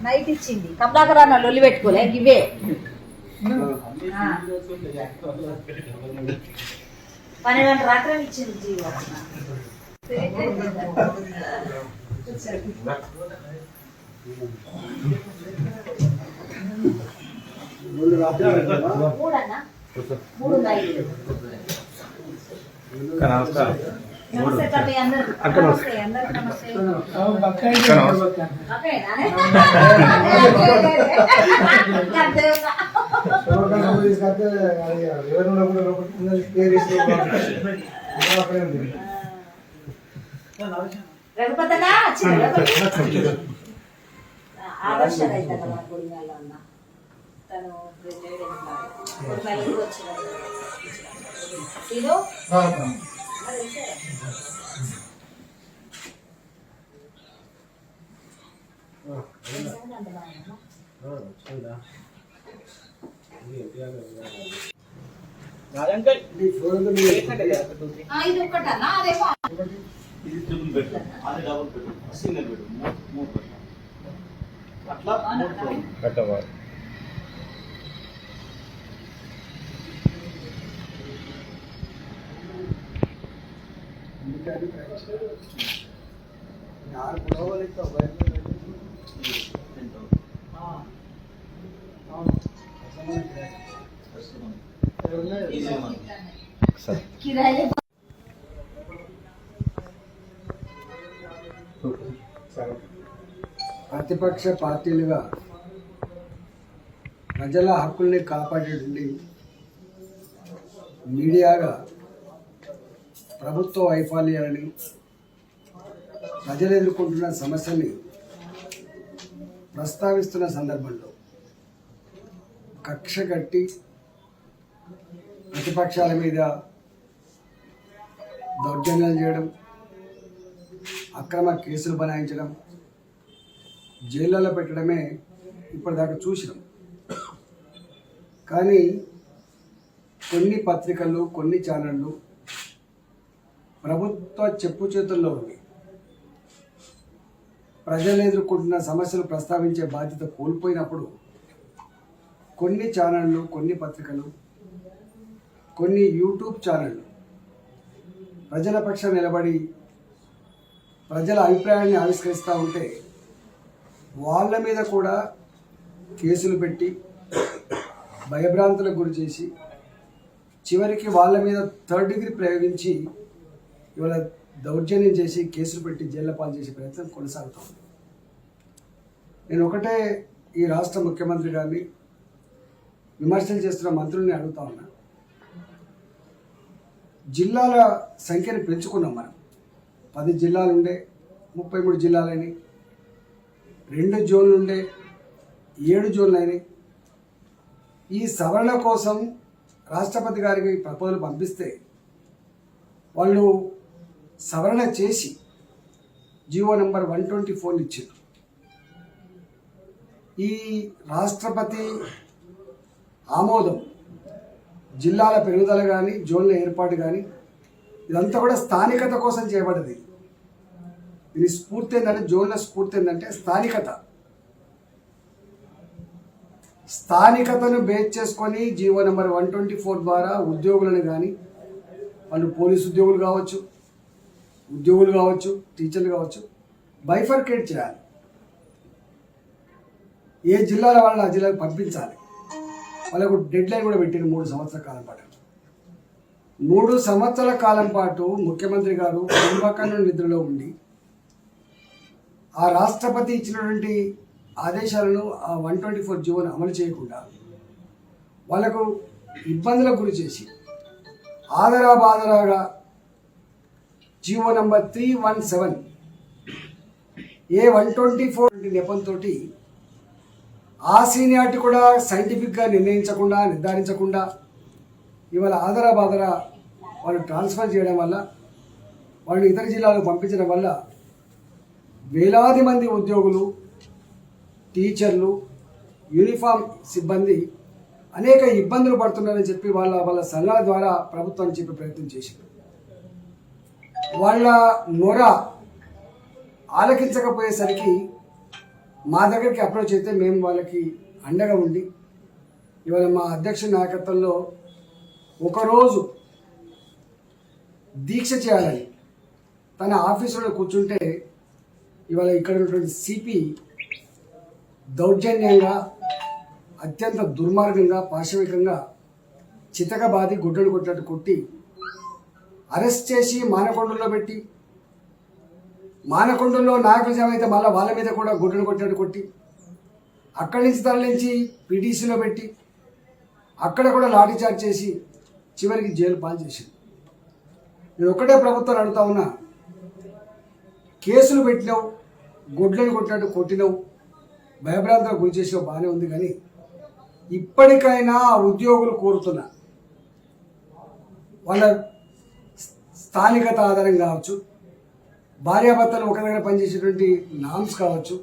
Night ఇచ్చింది కమలాకరాన్న లొల్లి పెట్టుకోలే ఇవే పని గంట రాత్రి ఇచ్చింది జీవ మూడు నమస్తే తల్లి అందరూ నమస్తే అందరికి నమస్తే రఘుపతనా ఆవర్షణ అయితే గుడిగాల్లో అన్న తను వచ్చిన ఇది ఒక్కటన్నా అదేమో ఇది ట్రిపుల్ బెడ్ అది డబుల్ బెడ్ సింగిల్ బెడ్ మూడు బెడ్ అట్లా కట్టవాలి. ప్రతిపక్ష పార్టీలుగా ప్రజల హక్కుల్ని కాపాడేటువంటి మీడియాగా ప్రభుత్వ వైఫల్యాలని ప్రజలు ఎదుర్కొంటున్న సమస్యల్ని ప్రస్తావిస్తున్న సందర్భంలో కక్ష కట్టి ప్రతిపక్షాల మీద దౌర్జన్యాలు చేయడం, అక్రమ కేసులు బనాయించడం, జైళ్ళలో పెట్టడమే ఇప్పటిదాకా చూసినాం. కానీ కొన్ని పత్రికలు, కొన్ని ఛానళ్ళు ప్రభుత్వ చెప్పు చేతుల్లో ఉంది. ప్రజలు ఎదుర్కొంటున్న సమస్యలు ప్రస్తావించే బాధ్యత కోల్పోయినప్పుడు కొన్ని ఛానళ్ళు, కొన్ని పత్రికలు, కొన్ని యూట్యూబ్ ఛానళ్ళు ప్రజల పక్షాన నిలబడి ప్రజల అభిప్రాయాన్ని ఆవిష్కరిస్తూ ఉంటే వాళ్ళ మీద కూడా కేసులు పెట్టి భయభ్రాంతులకు గురి చేసి చివరికి వాళ్ళ మీద థర్డ్ డిగ్రీ ప్రయోగించి ఇవాళ దౌర్జన్యం చేసి కేసులు పెట్టి జైళ్ళ పాలు చేసే ప్రయత్నం కొనసాగుతుంది. నేను ఒకటే ఈ రాష్ట్ర ముఖ్యమంత్రి గారిని, విమర్శలు చేస్తున్న మంత్రుల్ని అడుగుతా ఉన్నా. జిల్లాల సంఖ్యను పెంచుకున్నాం మనం. 10 జిల్లాలుండే 33 జిల్లాలని, 2 జోన్లుండే 7 జోన్లైనాయి. ఈ సవరణ కోసం రాష్ట్రపతి గారికి ప్రపోజల్ పంపిస్తే వాళ్ళు సవరణ చేసి జీవో నెంబర్ 124 ఇచ్చారు. ఈ రాష్ట్రపతి ఆమోదం జిల్లాల పెరుగుదల కానీ, జోన్ల ఏర్పాటు కానీ ఇదంతా కూడా స్థానికత కోసం చేయబడ్డది. దీని స్ఫూర్తి ఏంటంటే, జోన్ల స్ఫూర్తి ఏంటంటే స్థానికతను బేస్ చేసుకొని జీవో నెంబర్ 124 ద్వారా ఉద్యోగులను కానీ, వాళ్ళు పోలీసు ఉద్యోగులు కావచ్చు, టీచర్లు కావచ్చు, బైఫర్కేట్ చేయాలి. ఏ జిల్లాల వాళ్ళని ఆ జిల్లాకు పంపించాలి. వాళ్ళకు డెడ్ లైన్ కూడా పెట్టింది 3 సంవత్సరాల కాలం పాటు. 3 సంవత్సరాల కాలం పాటు ముఖ్యమంత్రి గారు కుంభకర్ణ నిద్రలో ఉండి ఆ రాష్ట్రపతి ఇచ్చినటువంటి ఆదేశాలను, ఆ 124 జీవోను అమలు చేయకుండా వాళ్ళకు ఇబ్బందులకు గురి చేసి ఆదరా బాదరాగా జీవో నంబర్ 317 A124 నెపంతో ఆ సీనియారిటీ కూడా సైంటిఫిక్గా నిర్ధారించకుండా ఇవాళ ఆదరా బాదరా వాళ్ళు ట్రాన్స్ఫర్ చేయడం వల్ల వాళ్ళు ఇతర జిల్లాలకు పంపించడం వల్ల వేలాది మంది ఉద్యోగులు, టీచర్లు, యూనిఫామ్ సిబ్బంది అనేక ఇబ్బందులు పడుతున్నారని చెప్పి వాళ్ళ సంఘాల ద్వారా ప్రభుత్వాన్ని చెప్పే ప్రయత్నం చేశారు. వాళ్ళ మొర ఆలకించకపోయేసరికి మా దగ్గరికి అప్రోచ్ అయితే మేము వాళ్ళకి అండగా ఉండి ఇవాళ మా అధ్యక్షుడి నాయకత్వంలో ఒకరోజు దీక్ష చేయాలని తన ఆఫీసులో కూర్చుంటే ఇవాళ ఇక్కడ ఉన్నటువంటి సిపి దౌర్జన్యంగా, అత్యంత దుర్మార్గంగా, పాశవికంగా చితకబాది గుడ్డలు కొట్టినట్టు కొట్టి అరెస్ట్ చేసి మానకొండలో పెట్టి, మానకొండలో నాయకుల జమ అయితే మళ్ళీ వాళ్ళ మీద కూడా గుడ్డలు కొట్టినట్టు కొట్టి అక్కడి నుంచి తరలించి పీటీసీలో పెట్టి అక్కడ కూడా లాఠీ చార్జ్ చేసి చివరికి జైలు పాలు చేసింది. నేను ఒక్కటే ప్రభుత్వాన్ని అడుగుతా ఉన్నా, కేసులు పెట్టినావు, గుడ్లను కొట్టినట్టు కొట్టినావు, భయభ్రాంతకు గురి చేసావు, బాగానే ఉంది. కానీ ఇప్పటికైనా ఉద్యోగులు కోరుతున్నా వాళ్ళ స్థానికత ఆధారం కావచ్చు, భార్యాభర్తలు ఒక దగ్గర పనిచేసేటువంటి నామ్స్ కావచ్చు,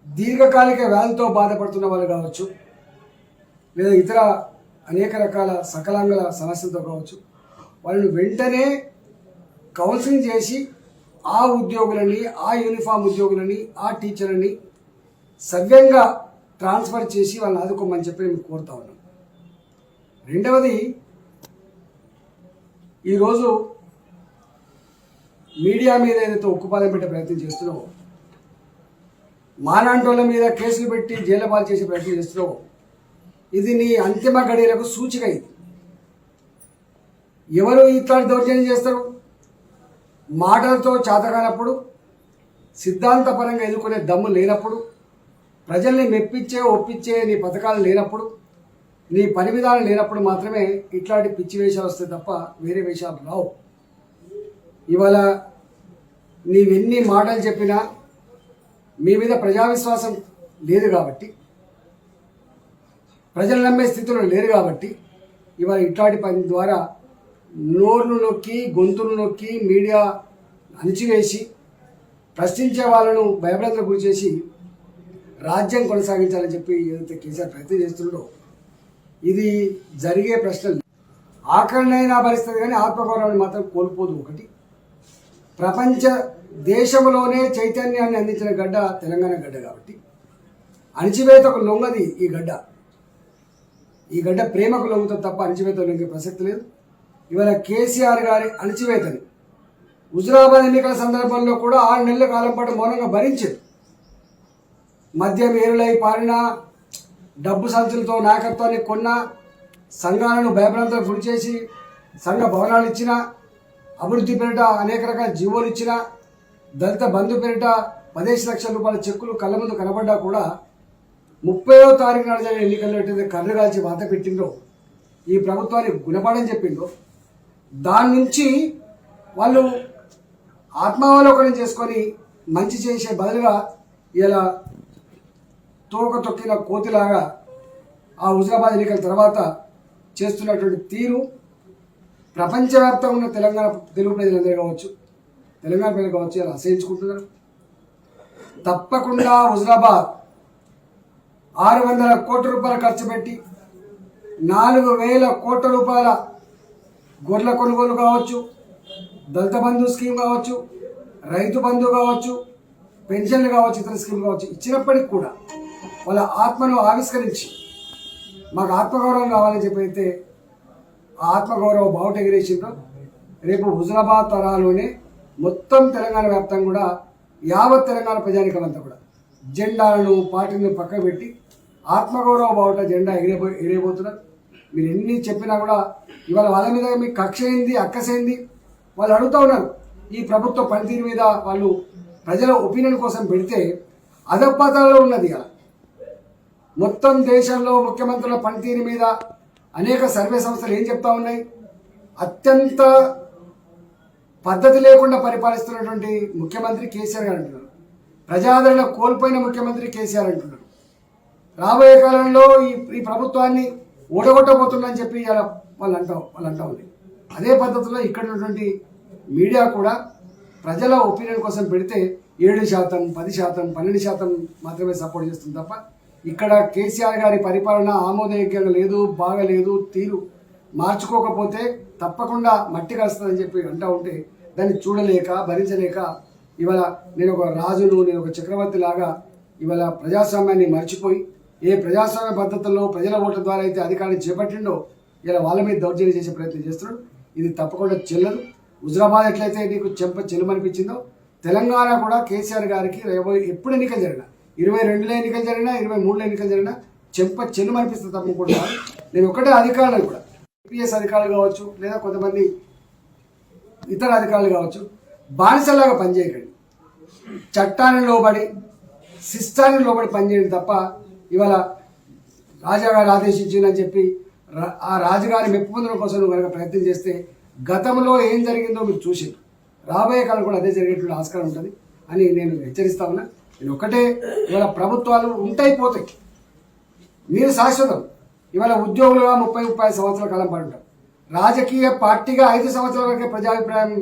దీర్ఘకాలిక వ్యాధితో బాధపడుతున్న వాళ్ళు కావచ్చు, లేదా ఇతర అనేక రకాల సకలాంగల సమస్యలతో కావచ్చు, వాళ్ళని వెంటనే కౌన్సిలింగ్ చేసి ఆ ఉద్యోగులని, ఆ యూనిఫామ్ ఉద్యోగులని, ఆ టీచర్లని సవ్యంగా ట్రాన్స్ఫర్ చేసి వాళ్ళని ఆదుకోమని చెప్పి మేము కోరుతా ఉన్నాం. రెండవది, ఈరోజు మీడియా మీద ఏదైతే ఉక్కుపాదం పెట్టే ప్రయత్నం చేస్తున్నావో, మాలాంటోళ్ళ మీద కేసులు పెట్టి జైలు పాలు చేసే ప్రయత్నం చేస్తున్నావో, ఇది నీ అంతిమ గడియలకు సూచిక. ఇది ఎవరు ఇట్లాంటి దౌర్జన్యం చేస్తారు? మాటలతో చేతకానప్పుడు, సిద్ధాంతపరంగా ఎదుర్కొనే దమ్ము లేనప్పుడు, ప్రజల్ని మెప్పించే ఒప్పించే నీ పథకాలు లేనప్పుడు, నీ పని విధానం లేనప్పుడు మాత్రమే ఇట్లాంటి పిచ్చి వేషాలు వస్తాయి తప్ప వేరే వేషాలు రావు. ఇవాళ నీవెన్ని మాటలు చెప్పినా మీ మీద ప్రజావిశ్వాసం లేదు కాబట్టి, ప్రజలు నమ్మే స్థితిలో లేరు కాబట్టి ఇవాళ ఇట్లాంటి పని ద్వారా నోర్లు నొక్కి, గొంతులు నొక్కి, మీడియా అణిచివేసి ప్రశ్నించే వాళ్ళను భయభ్రాంతులకు గురి చేసి రాజ్యం కొనసాగించాలని చెప్పి ఏదైతే కేసీఆర్ ప్రయత్నం చేస్తున్నాడో ఇది జరిగే ప్రశ్నలు. ఆఖరినైనా భరిస్తుంది కానీ ఆత్మగౌరవాన్ని మాత్రం కోల్పోదు. ఒకటి, ప్రపంచ దేశంలోనే చైతన్యాన్ని అందించిన గడ్డ తెలంగాణ గడ్డ కాబట్టి అణిచివేతకు లొంగది ఈ గడ్డ. ఈ గడ్డ ప్రేమకు లొంగుతుంది తప్ప అణిచివేతకు లొంగే ప్రసక్తి లేదు. ఇవాళ కేసీఆర్ గారి అణిచివేతని హుజురాబాద్ ఎన్నికల సందర్భంలో కూడా 6 నెలల కాలం పాటు మౌనంగా భరించారు. మద్యం ఏరులై పారిన, డబ్బు సంచులతో నాయకత్వాన్ని కొన్న, సంఘాలను భయభ్రాంతులకు గురి చేసి సంఘ భవనాలు ఇచ్చిన, అభివృద్ధి పేరిట అనేక రకాల జీవోలు ఇచ్చిన, దళిత బంధు పేరిట 15 లక్షల రూపాయల చెక్కులు కళ్ళ ముందు కనబడ్డా కూడా 30వ తారీఖు నాడు జరిగిన ఎన్నికల్లో ఎట్టయితే కర్రు కాల్చి వాత పెట్టిందో, ఈ ప్రభుత్వానికి గుణపాఠం చెప్పిందో, దాని నుంచి వాళ్ళు ఆత్మావలోకనం చేసుకొని మంచి చేసే బదులుగా ఇలా తోక తొక్కిన కోతిలాగా ఆ హుజురాబాద్ ఎన్నికల తర్వాత చేస్తున్నటువంటి తీరు ప్రపంచవ్యాప్తంగా ఉన్న తెలుగు ప్రజలందరూ కావచ్చు, తెలంగాణ ప్రజలు కావచ్చు ఇలా అసహించుకుంటున్నారు. తప్పకుండా హుజురాబాద్ 600 కోట్ల రూపాయలు ఖర్చు పెట్టి 4,000 కోట్ల రూపాయల గొర్రెల కొనుగోలు కావచ్చు, దళిత బంధు స్కీమ్ కావచ్చు, రైతు బంధు కావచ్చు, పెన్షన్లు కావచ్చు, ఇతర స్కీమ్లు కావచ్చు ఇచ్చినప్పటికీ కూడా వాళ్ళ ఆత్మను ఆవిష్కరించి మాకు ఆత్మగౌరవం కావాలని చెప్పి అయితే ఆ ఆత్మగౌరవ బావుట ఎగిరేసిండ్రో రేపు హుజురాబాద్ తరాలోనే మొత్తం తెలంగాణ వ్యాప్తంగా కూడా యావత్ తెలంగాణ ప్రజానికం అంతా కూడా జెండాలను, పార్టీలను పక్కన పెట్టి ఆత్మగౌరవ బావుట జెండా ఎగిరేయబోతున్నారు. మీరు ఎన్ని చెప్పినా కూడా ఇవాళ వాళ్ళ మీద మీకు కక్ష అయింది, అక్కసైంది. వాళ్ళు అడుగుతూ ఉన్నారు ఈ ప్రభుత్వ పనితీరు మీద. వాళ్ళు ప్రజల ఒపీనియన్ కోసం పెడితే అధపాతాలలో ఉన్నది. ఇలా మొత్తం దేశంలో ముఖ్యమంత్రుల పనితీరు మీద అనేక సర్వే సంస్థలు ఏం చెప్తా ఉన్నాయి? అత్యంత పద్ధతి లేకుండా పరిపాలిస్తున్నటువంటి ముఖ్యమంత్రి కేసీఆర్ గారు అంటున్నారు. ప్రజాదరణ కోల్పోయిన ముఖ్యమంత్రి కేసీఆర్ అంటున్నారు. రాబోయే కాలంలో ఈ ప్రభుత్వాన్ని ఓడగొట్టబోతుందని చెప్పి వాళ్ళు అంటా ఉంది. అదే పద్ధతిలో ఇక్కడ ఉన్నటువంటి మీడియా కూడా ప్రజల ఒపీనియన్ కోసం పెడితే 7%, 10%, 12% మాత్రమే సపోర్ట్ చేస్తుంది తప్ప ఇక్కడ కేసీఆర్ గారి పరిపాలన ఆమోదయోగ్యంగా లేదు, బాగలేదు, తీరు మార్చుకోకపోతే తప్పకుండా మట్టి కలుస్తుందని చెప్పి అంటూ ఉంటే దాన్ని చూడలేక భరించలేక ఇవాళ నేను ఒక రాజును, నేను ఒక చక్రవర్తి లాగా ఇవాళ ప్రజాస్వామ్యాన్ని మర్చిపోయి ఏ ప్రజాస్వామ్య పద్ధతుల్లో ప్రజల ఓట్ల ద్వారా అయితే అధికారాన్ని చేపట్టిండో ఇలా వాళ్ళ మీద దౌర్జన్యం చేసే ప్రయత్నం చేస్తున్నాడు. ఇది తప్పకుండా చెల్లదు. హుజరాబాద్ ఎట్లయితే నీకు చెల్లమనిపించిందో తెలంగాణ కూడా కేసీఆర్ గారికి ఎప్పుడు ఎన్నికలు జరిగినా 22లో ఎన్నికలు జరిగినా 23లో ఎన్నికలు జరిగినా చెల్లమనిపిస్తుంది తప్పకుండా. నేను ఒకటే అధికారులు కూడా ఐపీఎస్ అధికారులు కావచ్చు లేదా కొంతమంది ఇతర అధికారులు కావచ్చు బానిసలాగా పనిచేయకండి. చట్టాన్ని లోబడి శిష్టాన్ని లోబడి పనిచేయండి తప్ప ఇవాళ రాజాగారు ఆదేశించిందని చెప్పి ఆ రాజుగారి మెప్పు పొందడం కోసం నువ్వు కనుక ప్రయత్నం చేస్తే గతంలో ఏం జరిగిందో మీరు చూసి రాబోయే కాలం కూడా అదే జరిగేటువంటి ఆస్కారం ఉంటుంది అని నేను హెచ్చరిస్తా ఉన్నా. నేను ఒకటే ఇవాళ ప్రభుత్వాలు ఉంటాయి పోతాయి, మీరు శాశ్వతం. ఇవాళ ఉద్యోగులుగా 30-35 సంవత్సరాల కాలం పాటు రాజకీయ పార్టీగా 5 సంవత్సరాల వరకే ప్రజాభిప్రాయం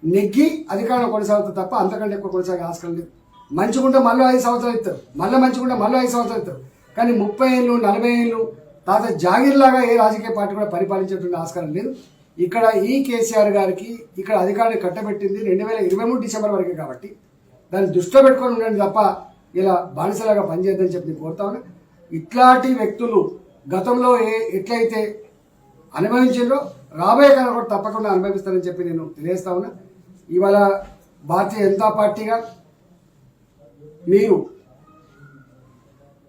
నెగ్గి అధికారంలో కొనసాగుతుంది తప్ప అంతకంటే ఎక్కువ కొనసాగే ఆస్కారం లేదు. మంచిగుంటే మళ్ళీ 5 సంవత్సరాలు ఇస్తారు, మళ్ళీ మంచిగుంటే మళ్ళీ 5 సంవత్సరాలు ఇస్తారు. కానీ 30 ఏళ్ళు 40 ఏళ్ళు తాత జాగీర్లాగా ఏ రాజకీయ పార్టీ కూడా పరిపాలించేటువంటి ఆస్కారం లేదు. ఇక్కడ ఈ కేసీఆర్ గారికి ఇక్కడ అధికారాన్ని కట్టబెట్టింది 2023 డిసెంబర్ వరకే కాబట్టి దాన్ని దృష్టిలో పెట్టుకొని ఉండండి తప్ప ఇలా బానిసలాగా పనిచేద్దని చెప్పి నేను కోరుతా ఉన్నా. ఇట్లాంటి వ్యక్తులు గతంలో ఎట్లయితే అనుభవించిందో రాబోయే కాలం కూడా తప్పకుండా అనుభవిస్తారని చెప్పి నేను తెలియజేస్తా ఉన్నా. ఇవాళ భారతీయ జనతా పార్టీగా మీరు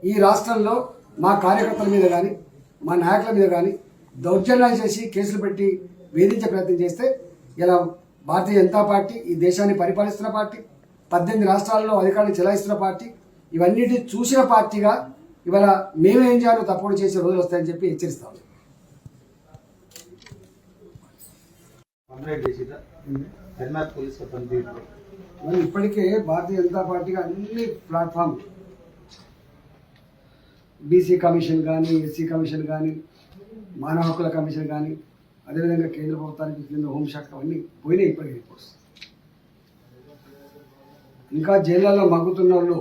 ఈ రాష్ట్రంలో మా కార్యకర్తల మీద కానీ మా నాయకుల మీద కానీ దౌర్జన్యాలు చేసి కేసులు పెట్టి వేధించే ప్రయత్నం చేస్తే ఇలా భారతీయ జనతా పార్టీ ఈ దేశాన్ని పరిపాలిస్తున్న పార్టీ, 18 రాష్ట్రాల్లో అధికారాన్ని చెలాయిస్తున్న పార్టీ, ఇవన్నిటి చూసిన పార్టీగా ఇవాళ మేమేం చేయాలో తప్పుడు చేసే రోజులు వస్తాయని చెప్పి హెచ్చరిస్తాము. ఇప్పటికే భారతీయ జనతా పార్టీగా అన్ని ప్లాట్ఫామ్ బీసీ కమిషన్ కానీ, ఎస్సీ కమిషన్ కానీ, మానవ హక్కుల కమిషన్ కానీ, అదేవిధంగా కేంద్ర ప్రభుత్వానికి చెందిన హోంశాఖ అవన్నీ పోయినాయి. ఇప్పటికీ రిపోర్ట్స్ ఇంకా జైళ్ళలో మగ్గుతున్న వాళ్ళు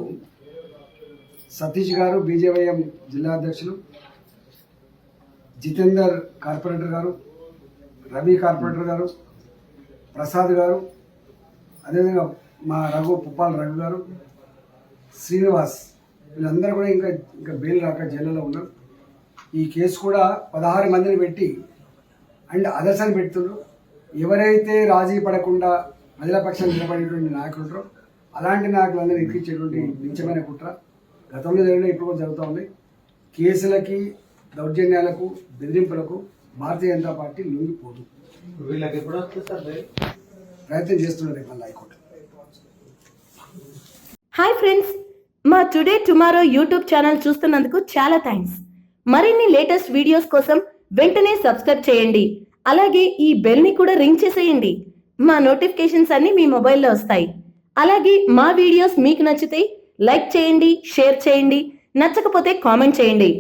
సతీష్ గారు బీజేవైఎం జిల్లా అధ్యక్షులు, జితేందర్ కార్పొరేటర్ గారు, రవి కార్పొరేటర్ గారు, ప్రసాద్ గారు, అదేవిధంగా మా పుప్పాల రఘు గారు, శ్రీనివాస్, వీళ్ళందరూ కూడా ఇంకా బెయిల్ రాక జైల్లో ఉన్నారు. ఈ కేసు కూడా 16 మందిని పెట్టి అండ్ అదర్స్ అని పెడుతున్నారు. ఎవరైతే రాజీ పడకుండా ప్రజల పక్షాన్ని నిలబడేటువంటి నాయకులు ఉంటారో అలాంటి నాయకులందరూ ఎక్కించేటువంటి నీచమైన కుట్ర గతంలో జరిగిన ఇప్పుడు కూడా జరుగుతూ ఉన్నాయి. కేసులకి, దౌర్జన్యాలకు, బెదిరింపులకు భారతీయ జనతా పార్టీ లొంగిపోదు. వీళ్ళకి ఎప్పుడు వస్తుంది సార్ ప్రయత్నం చేస్తున్నారు మళ్ళీ హైకోర్టు. హాయ్ ఫ్రెండ్స్, మా టుడే టుమారో యూట్యూబ్ ఛానల్ చూస్తున్నందుకు చాలా థ్యాంక్స్. మరిన్ని లేటెస్ట్ వీడియోస్ కోసం వెంటనే సబ్స్క్రైబ్ చేయండి. అలాగే ఈ బెల్ ని కూడా రింగ్ చేసేయండి. మా నోటిఫికేషన్స్ అన్ని మీ మొబైల్లో వస్తాయి. అలాగే మా వీడియోస్ మీకు నచ్చితే లైక్ చేయండి, షేర్ చేయండి, నచ్చకపోతే కామెంట్ చేయండి.